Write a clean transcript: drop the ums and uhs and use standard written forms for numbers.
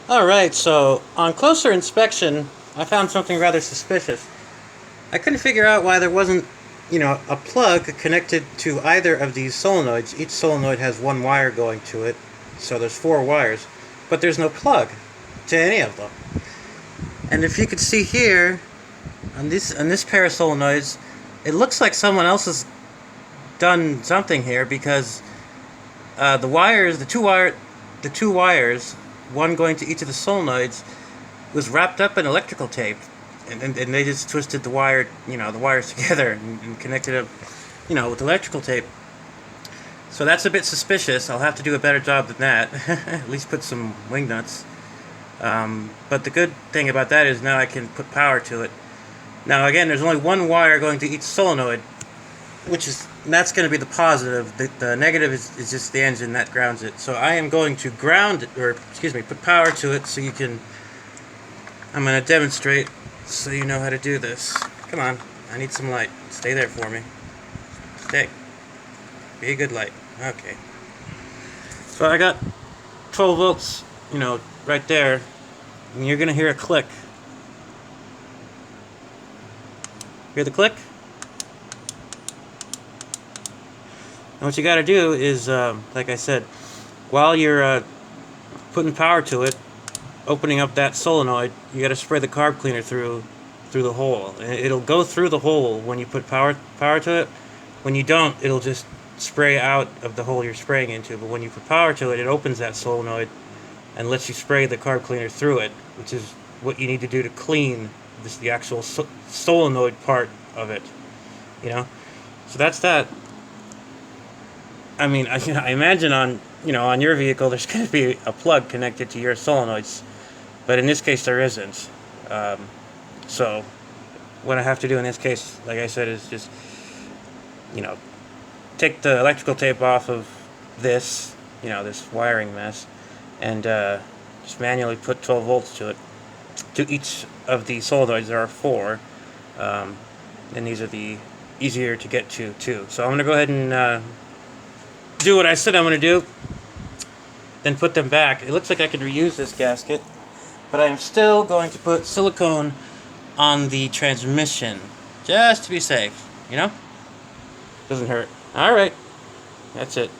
Alright, so on closer inspection, I found something rather suspicious. I couldn't figure out why there wasn't, a plug connected to either of these solenoids. Each solenoid has one wire going to it, so there's four wires, but there's no plug to any of them. And if you could see here, on this pair of solenoids, it looks like someone else has done something here because the two wires, one going to each of the solenoids, was wrapped up in electrical tape, and they just twisted the wires together and connected it, with electrical tape. So that's a bit suspicious. I'll have to do a better job than that. At least put some wing nuts. But the good thing about that is now I can put power to it. Now again, there's only one wire going to each solenoid, that's going to be the positive. The negative is just the engine that grounds it. So I am going to put power to it I'm going to demonstrate so you know how to do this. Come on, I need some light. Stay there for me. Stay. Be a good light. Okay. So I got 12 volts, right there, and you're going to hear a click. Hear the click? And what you got to do is, like I said, while you're putting power to it, opening up that solenoid, you got to spray the carb cleaner through the hole. And it'll go through the hole when you put power to it. When you don't, it'll just spray out of the hole you're spraying into. But when you put power to it, it opens that solenoid and lets you spray the carb cleaner through it, which is what you need to do to clean the actual solenoid part of it. So that's that. I mean, I imagine on your vehicle there's going to be a plug connected to your solenoids, but in this case there isn't. So what I have to do in this case, like I said, is just take the electrical tape off of this wiring mess, and just manually put 12 volts to it. To each of the solenoids there are four, and these are the easier to get to too. So I'm going to go ahead and do what I said I'm going to do, then put them back. It looks like I can reuse this gasket, but I'm still going to put silicone on the transmission, just to be safe, Doesn't hurt. Alright, that's it.